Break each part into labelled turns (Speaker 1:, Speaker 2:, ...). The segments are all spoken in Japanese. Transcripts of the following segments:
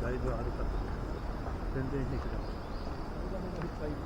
Speaker 1: だいぶ歩かせて全然平気だ。車もいっぱいいる。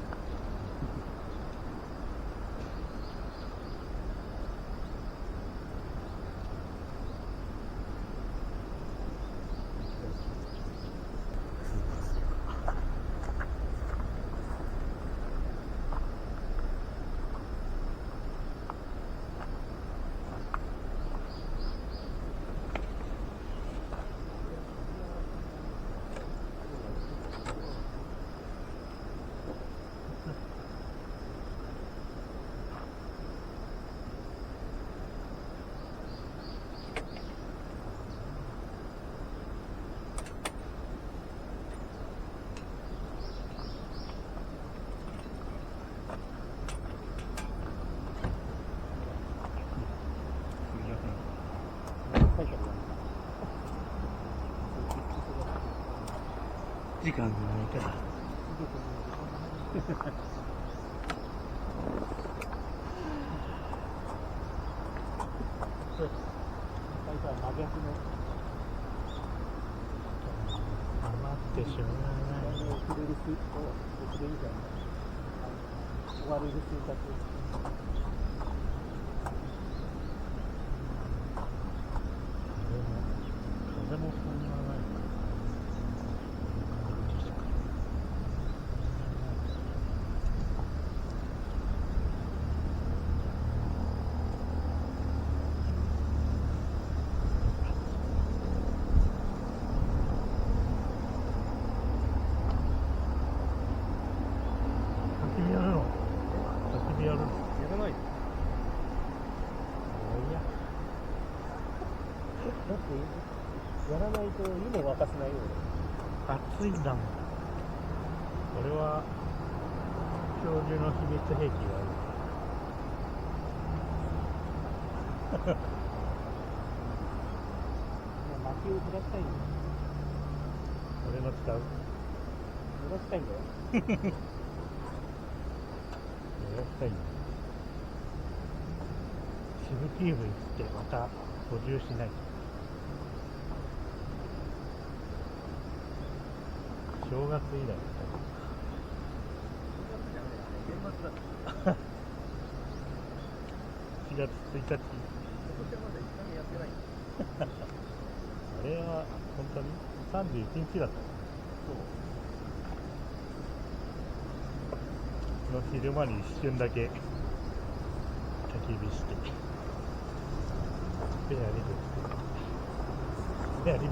Speaker 1: 時間がないから。真逆の。
Speaker 2: 余ってしょうがない。
Speaker 1: 遅れるスイッチと遅れるじゃん。終われる選択。
Speaker 2: 風もそんなないか。焚き火やるの？焚き火やるの？
Speaker 1: やらない。だってやらないと湯も沸かせないよ。
Speaker 2: 暑いんだもん。これは教授の秘密兵器がある。
Speaker 1: 薪をずらしたいんだよ。
Speaker 2: 俺の使う？
Speaker 1: ずらしたいんだよ。
Speaker 2: やらしたいんだ。シブキーブ行ってまた補充しないと。正月以来だった。
Speaker 1: 年末だ。
Speaker 2: 4月1日。
Speaker 1: 今年はまだ1回目やってないんだ。
Speaker 2: あれは本当に31日だったの昼間に一瞬だけ焚き火してスペアリブスペアリブ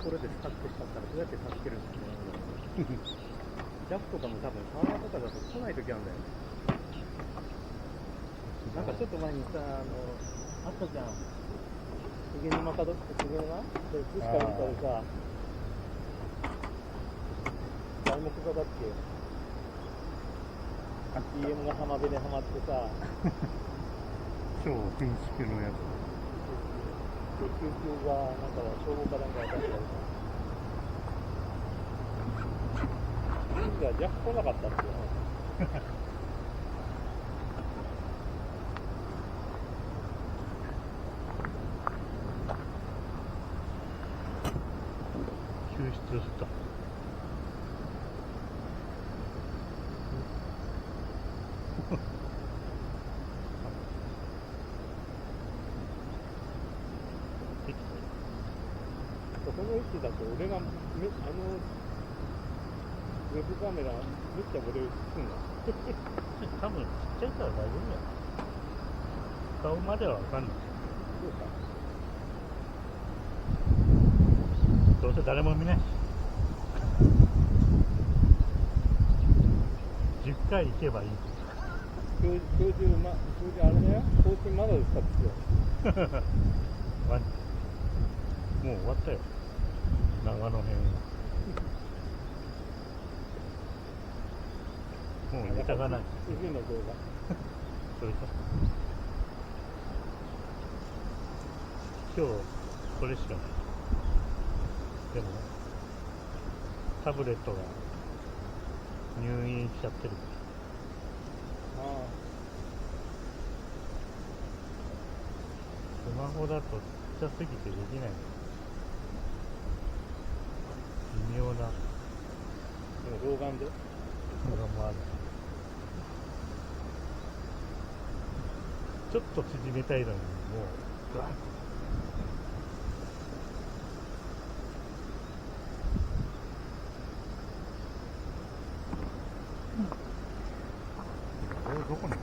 Speaker 1: ころでスタックしたったらどうやって助けるんですかね。ジャックとかも多分川とかだと来ない時あるんだよ。なんかちょっと前にさ、あったじゃん。鵠沼かどっか違うな。で、福祉かどっかでさ、材木座だっけ ?CM が浜辺でハマってさ、
Speaker 2: 超建築のやつ。
Speaker 1: で、救急が、なんか消防かなんか出してられた。じゃあ、ジャック来なかったっていうね。
Speaker 2: 救出した。
Speaker 1: この位置だと俺がウェブカメラめっちゃ俺映すんだ。
Speaker 2: 多分ちっちゃいから大丈夫や。顔まではわかんない。
Speaker 1: そうか。
Speaker 2: どうせ誰も見ないし。10回行けばいい。
Speaker 1: 教授あれだよ。更新まだですかって言ってよ。
Speaker 2: もう終わったよ。長野編。もうネタがない。
Speaker 1: 次の動画。
Speaker 2: それか。今日これしかない。でもタブレットが入院しちゃってるから。
Speaker 1: あ
Speaker 2: スマホだとちっちゃすぎてできない。微妙な
Speaker 1: あ。でも老眼で。
Speaker 2: のもある。ちょっと縮めたいのにもうガッどこに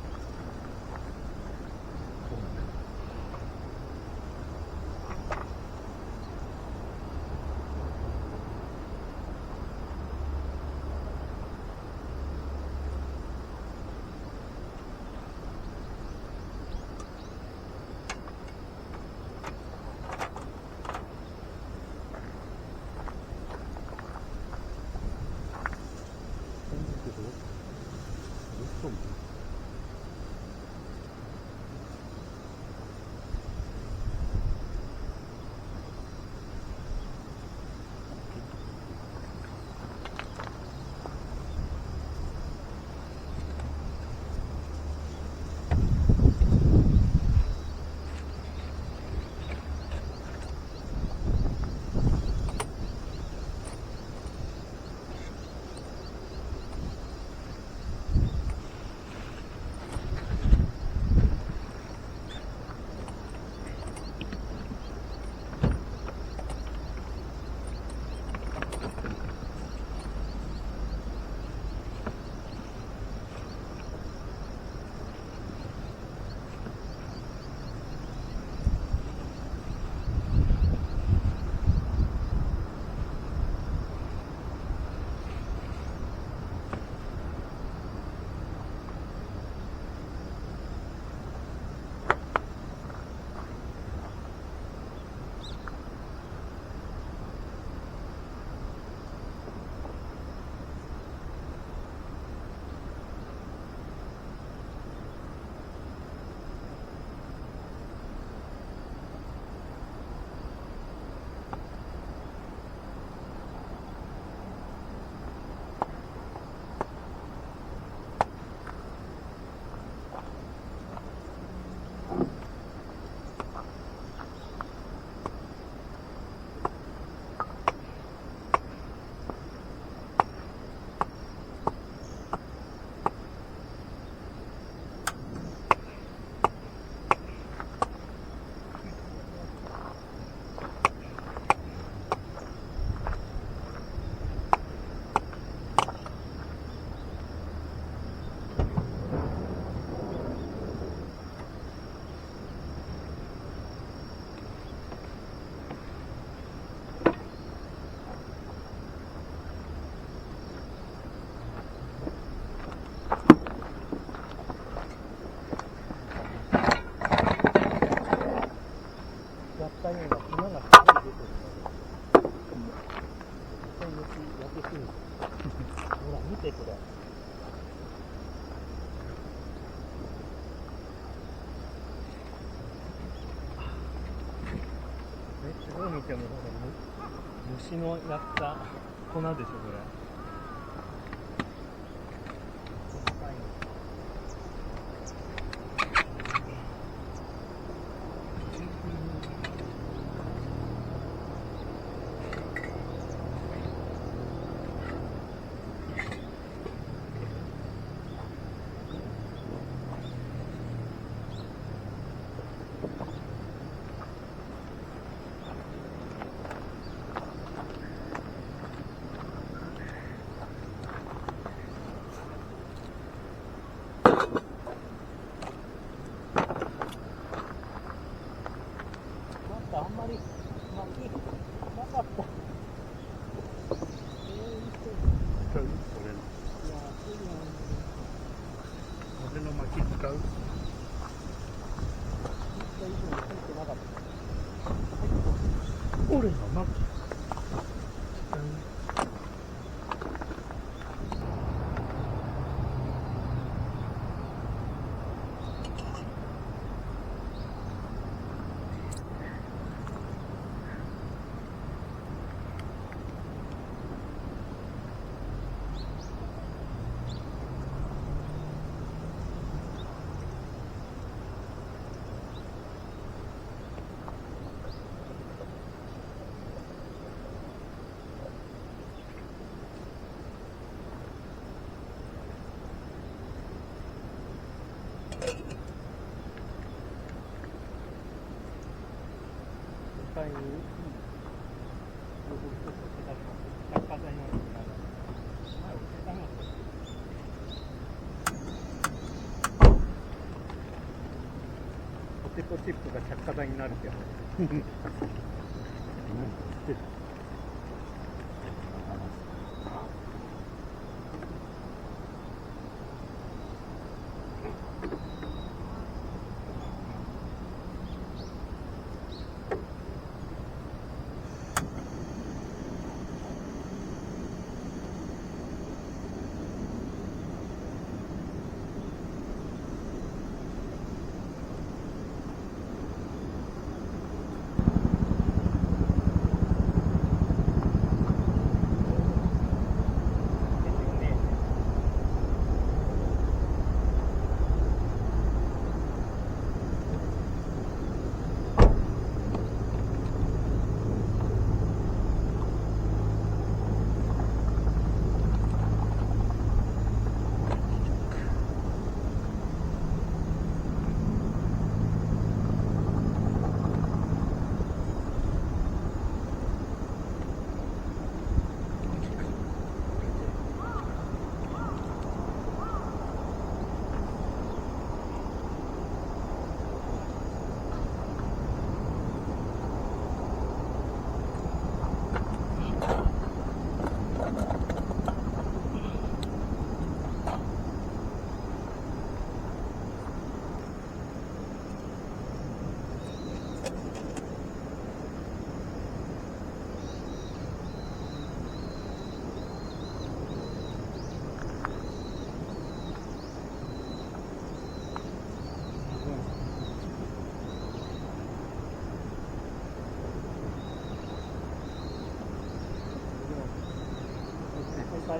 Speaker 1: でも虫のやった粉でしょこれ。あんまり巻きなかった。
Speaker 2: 使う？俺の薪使う？俺の薪使う？
Speaker 1: ポテトチップが着火剤になるってやつ。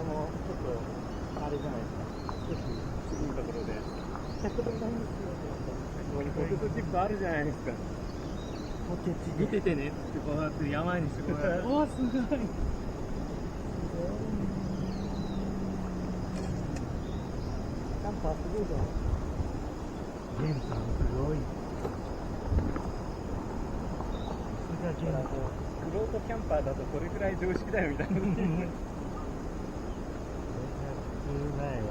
Speaker 1: もちょっとあれじゃないですか。少し低いところで。100度ないんですよ。ポテトチップあるじゃないですか。ポテチ見ててねってこうやって山にすごい。おーすごい。キャンパーすごいじゃん。
Speaker 2: 玄関すごい。
Speaker 1: フロートキャンパーだとこれくらい常識だよみたいな。
Speaker 2: うまいわ。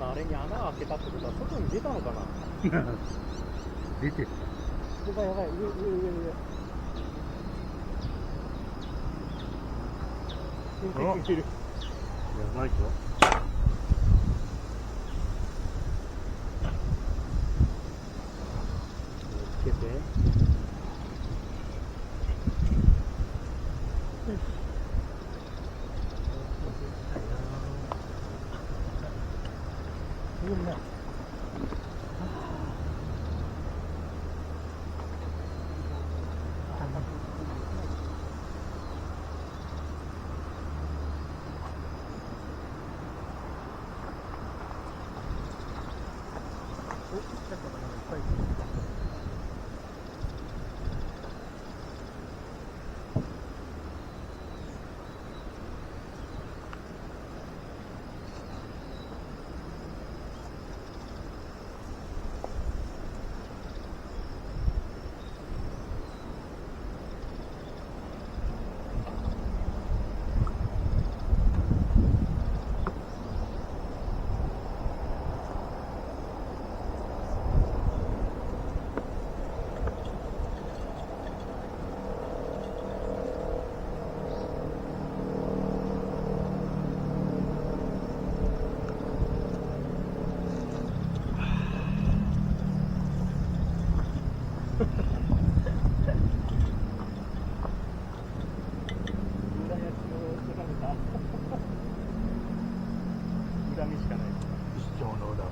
Speaker 1: あれに穴を開けたってことは外に出たのかな。
Speaker 2: 出てる。
Speaker 1: やばいやばい、上。
Speaker 2: やばいぞ。
Speaker 1: つけて。恨みしかない。
Speaker 2: 一生の裏。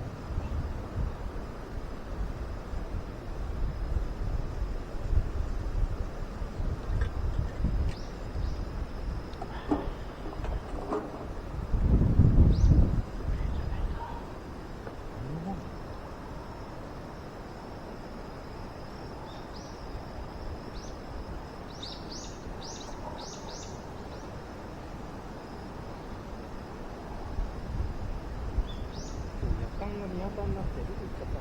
Speaker 1: 夜間が見当たんなくて出て行っちゃったの。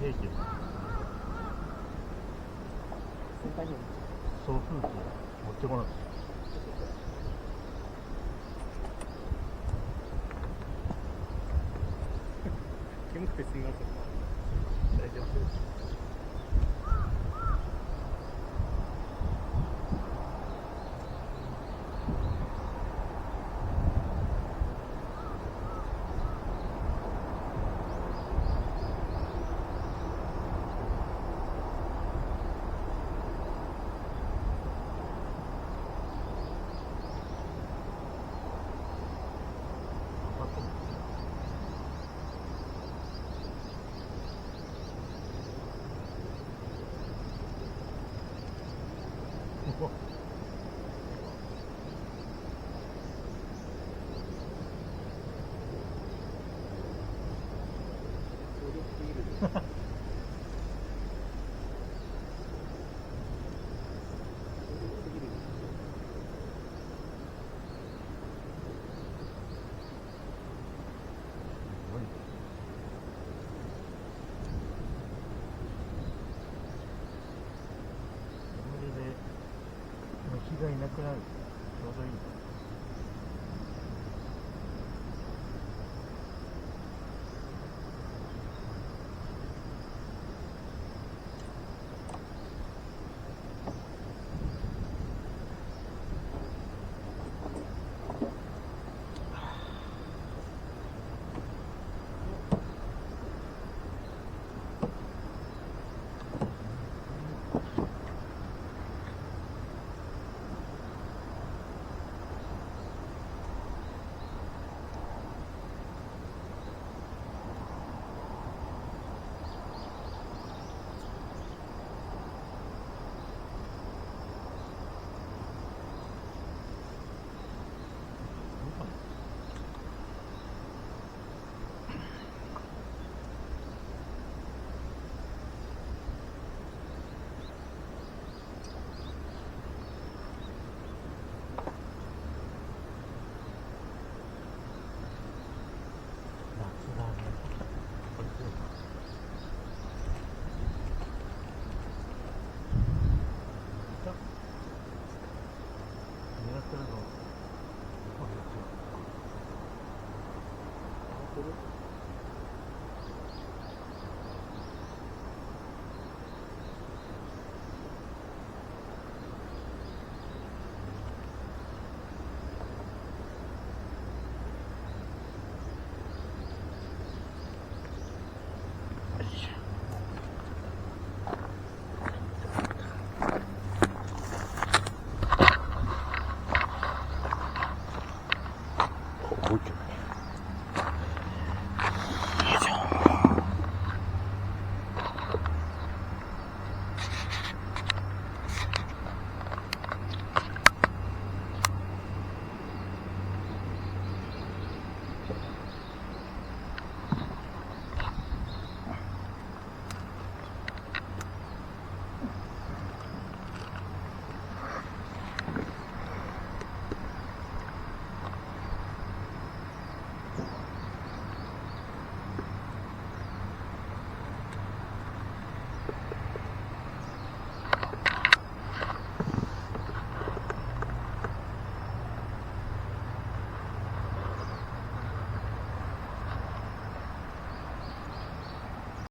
Speaker 2: 兵器を
Speaker 1: 先輩にも
Speaker 2: 送風機を持ってこなかった。
Speaker 1: 煙くてすみません。大丈夫です。
Speaker 2: 虫がいなくなる。ちょうどいい。
Speaker 1: これ